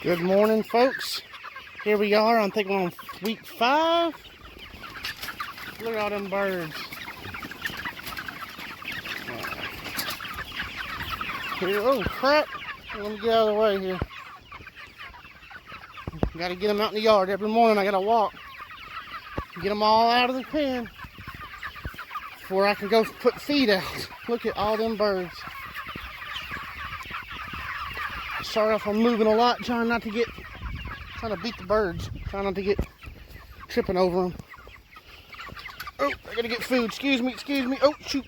Good morning, folks. Here we are. I think we're on week 5. Look at all them birds. Here, oh crap! Let me get out of the way here. Got to get them out in the yard every morning. I got to walk, get them all out of the pen before I can go put feed out. Look at all them birds. Sorry if I'm moving a lot, trying to beat the birds, trying not to get tripping over them. Oh, I gotta get food. Excuse me. Oh, shoot.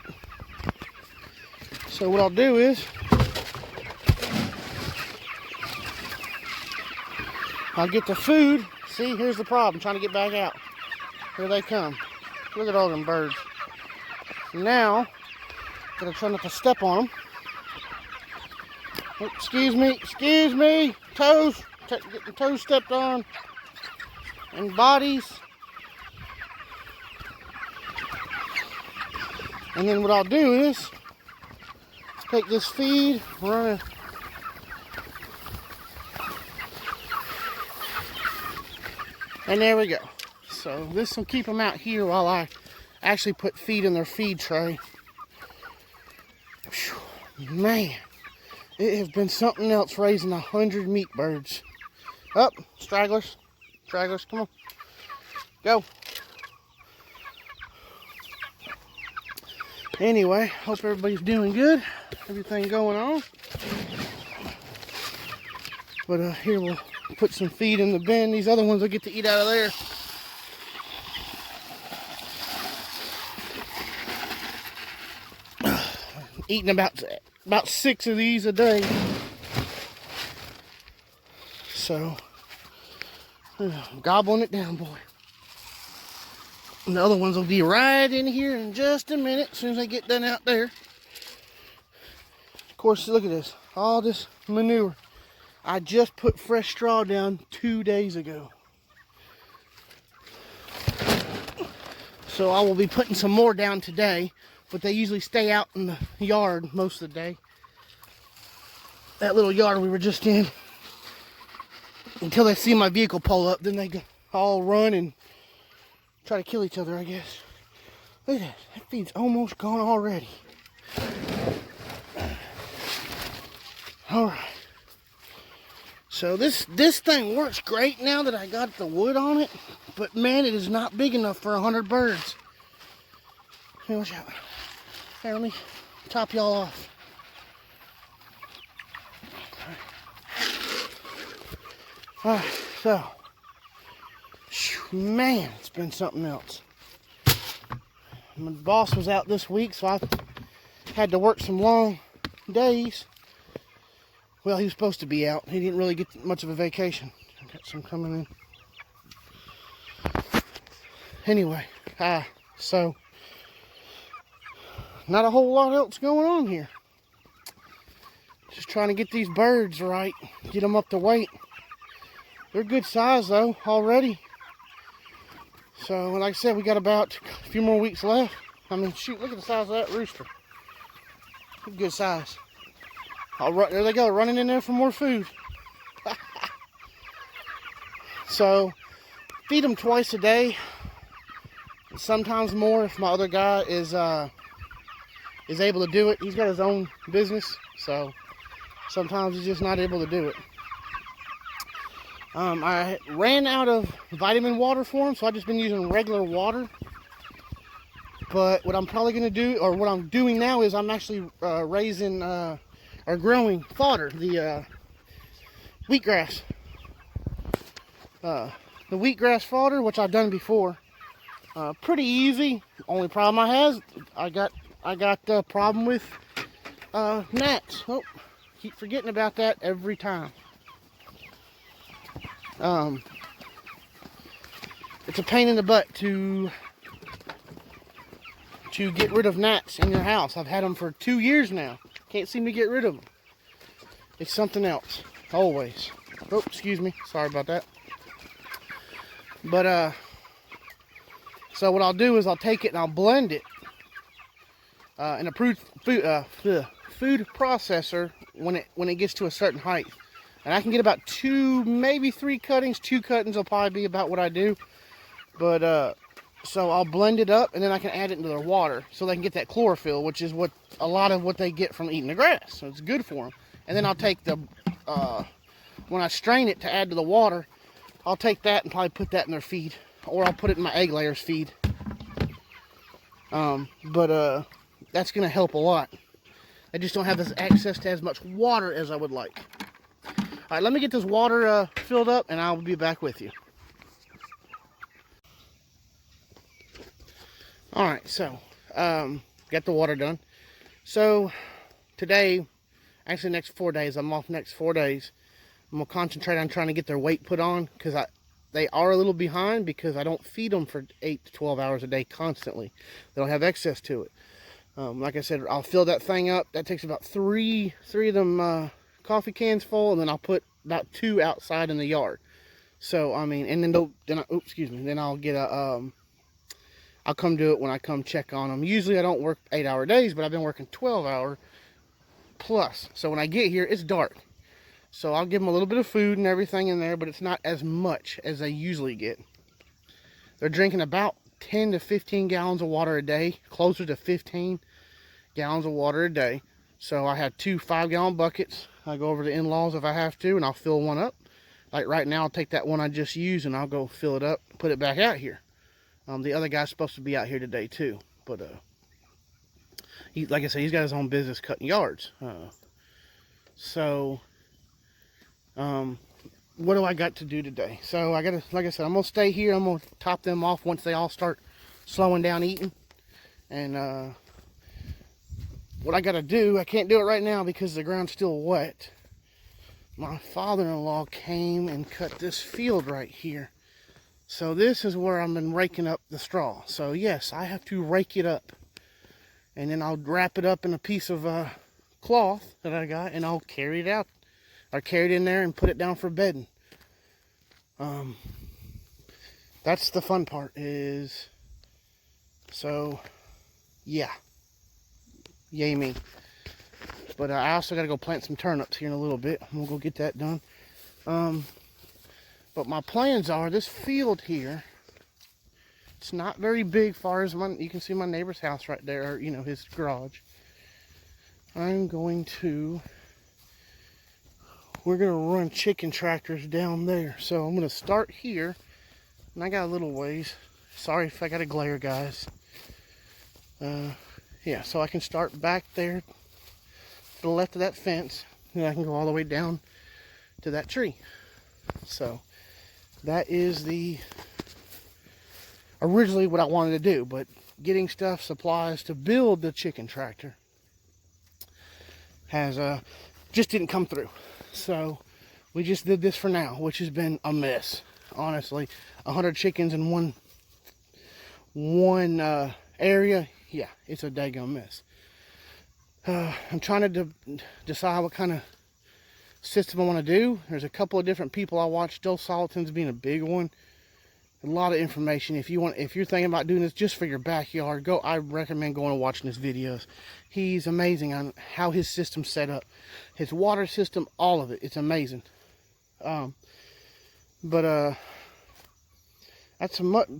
So what I'll do is, I'll get the food. See, here's the problem, trying to get back out. Here they come. Look at all them birds. Now, gotta try not to step on them. Oh, excuse me, toes, getting toes stepped on, and bodies. And then what I'll do is take this feed, run it, and there we go. So this will keep them out here while I actually put feed in their feed tray. Whew, man. It has been something else raising 100 meat birds. Up, stragglers, come on, go. Anyway, hope everybody's doing good. Everything going on. But here we'll put some feed in the bin. These other ones will get to eat out of there. Eating about 6 of these a day. So, gobbling it down, boy. And the other ones will be right in here in just a minute, as soon as I get done out there. Of course, look at this. All this manure. I just put fresh straw down 2 days ago. So I will be putting some more down today. But they usually stay out in the yard most of the day. That little yard we were just in. Until they see my vehicle pull up, then they all run and try to kill each other, I guess. Look at that. That feed's almost gone already. Alright. So this thing works great now that I got the wood on it. But man, it is not big enough for 100 birds. Hey, watch out. Here, let me top y'all off. Alright, so, man, it's been something else. My boss was out this week, so I had to work some long days. Well, he was supposed to be out. He didn't really get much of a vacation. I got some coming in. Anyway, so, not a whole lot else going on here. Just trying to get these birds right. Get them up to weight. They're good size though, already. So, like I said, we got about a few more weeks left. I mean, shoot, look at the size of that rooster. Good size. There they go, running in there for more food. So, feed them twice a day. Sometimes more if my other guy is able to do it. He's got his own business, so sometimes he's just not able to do it. I ran out of vitamin water for him, so I've just been using regular water. But what I'm probably going to do, or what I'm doing now, is I'm actually raising or growing fodder, the wheatgrass. The wheatgrass fodder, which I've done before. Pretty easy. Only problem I got the problem with gnats. Oh, keep forgetting about that every time. It's a pain in the butt to get rid of gnats in your house. I've had them for 2 years now. Can't seem to get rid of them. It's something else, always. Oh, excuse me. Sorry about that. But so what I'll do is I'll take it and I'll blend it in a food processor when it gets to a certain height. And I can get about 2, maybe 3 cuttings. 2 cuttings will probably be about what I do. But, so I'll blend it up, and then I can add it into their water so they can get that chlorophyll, which is what a lot of what they get from eating the grass. So it's good for them. And then I'll take the, when I strain it to add to the water, I'll take that and probably put that in their feed. Or I'll put it in my egg layers feed. That's going to help a lot. I just don't have this access to as much water as I would like. All right, let me get this water filled up, and I'll be back with you. All right, so got the water done. So today, actually next 4 days, I'm off next 4 days. I'm gonna concentrate on trying to get their weight put on, because they are a little behind because I don't feed them for 8 to 12 hours a day constantly. They don't have access to it. Like I said, I'll fill that thing up. That takes about three of them coffee cans full, and then I'll put about 2 outside in the yard. So I mean, and then I'll get a I'll come do it when I come check on them. Usually I don't work 8-hour days, but I've been working 12-hour plus. So when I get here, it's dark. So I'll give them a little bit of food and everything in there, but it's not as much as they usually get. They're drinking about 10 to 15 gallons of water a day, closer to 15 gallons of water a day. So I have 2 5-gallon buckets. I go over to in-laws if I have to, and I'll fill one up. Like right now, I'll take that one I just used, and I'll go fill it up, put it back out here. The other guy's supposed to be out here today too, but like I said, he's got his own business cutting yards. What do I got to do today? So I gotta, like I said, I'm gonna stay here. I'm gonna top them off once they all start slowing down eating. And what I gotta do, I can't do it right now because the ground's still wet. My father-in-law came and cut this field right here. So this is where I've been raking up the straw. So yes, I have to rake it up. And then I'll wrap it up in a piece of cloth that I got, and I'll carry it out. Or carry it in there and put it down for bedding. That's the fun part is, so yeah, yay me. But I also got to go plant some turnips here in a little bit. I'm going to go get that done. But my plans are, this field here, it's not very big far as you can see my neighbor's house right there, or, you know, his garage. We're going to run chicken tractors down there. So I'm going to start here, and I got a little ways. Sorry if I got a glare, guys. Yeah, so I can start back there to the left of that fence, and I can go all the way down to that tree. So that is originally what I wanted to do, but getting supplies to build the chicken tractor has just didn't come through. So we just did this for now, which has been a mess, honestly. 100 chickens in one area, yeah, it's a daggone mess. I'm trying to decide what kind of system I want to do. There's a couple of different people I watch. Joe Soliton's being a big one. A lot of information. If you're thinking about doing this just for your backyard, I recommend going and watching his videos. He's amazing on how his system's set up, his water system, all of it. It's amazing. That's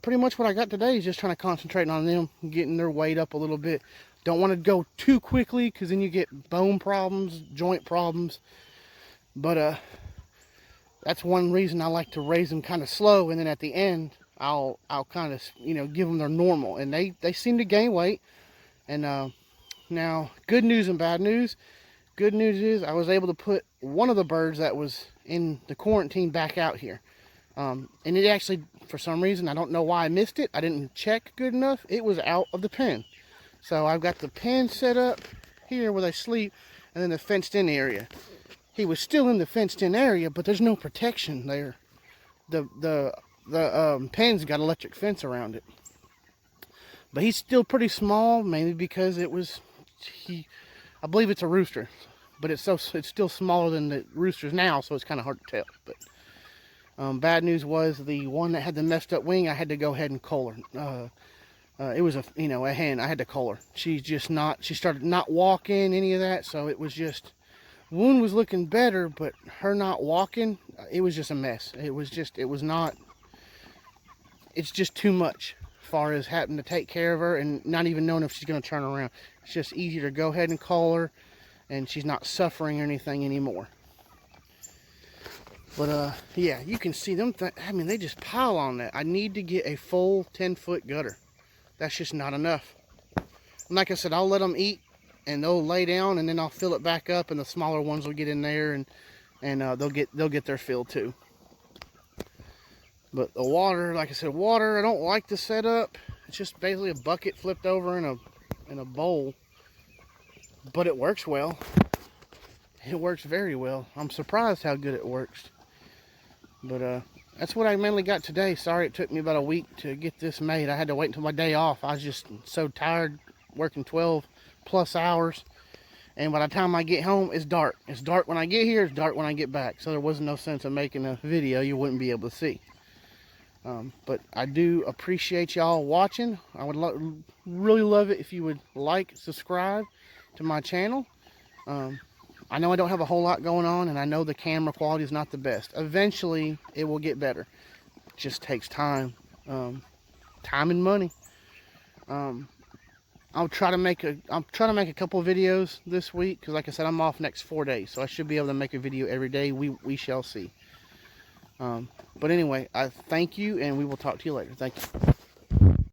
pretty much what I got today. Is just trying to concentrate on them, getting their weight up a little bit. Don't want to go too quickly because then you get bone problems, joint problems. But that's one reason I like to raise them kind of slow, and then at the end I'll kind of, you know, give them their normal, and they seem to gain weight. And now, good news and bad news. Good news is I was able to put one of the birds that was in the quarantine back out here, and it actually, for some reason, I don't know why I missed it. I didn't check good enough. It was out of the pen. So I've got the pen set up here where they sleep, and then the fenced in area. He was still in the fenced in area, but there's no protection there. The pen's got electric fence around it. But he's still pretty small, mainly because I believe it's a rooster, but it's still smaller than the roosters now, so it's kind of hard to tell. But bad news was the one that had the messed up wing, I had to go ahead and cull her. It was a hen. I had to cull her. She started not walking, any of that, so it was just wound was looking better, but her not walking, it was just a mess. It's just too much as far as having to take care of her and not even knowing if she's going to turn around. It's just easier to go ahead and call her, and she's not suffering or anything anymore. But yeah, you can see them. I mean, they just pile on that. I need to get a full 10-foot gutter. That's just not enough. And like I said, I'll let them eat, and they'll lay down, and then I'll fill it back up, and the smaller ones will get in there, and they'll get their fill too. But the water, like I said, I don't like the setup. It's just basically a bucket flipped over in a bowl, but it works well. It works very well. I'm surprised how good it works. But that's what I mainly got today. Sorry it took me about a week to get this made. I had to wait until my day off. I was just so tired working 12 plus hours. And by the time I get home, it's dark. It's dark when I get here, it's dark when I get back. So there wasn't no sense of making a video you wouldn't be able to see. But I do appreciate y'all watching. I would really love it if you would like, subscribe to my channel. I know I don't have a whole lot going on, and I know the camera quality is not the best. Eventually, it will get better. It just takes time. Time and money. I'll try to make a couple of videos this week, because like I said, I'm off next 4 days, so I should be able to make a video every day. We shall see. But anyway, I thank you, and we will talk to you later. Thank you.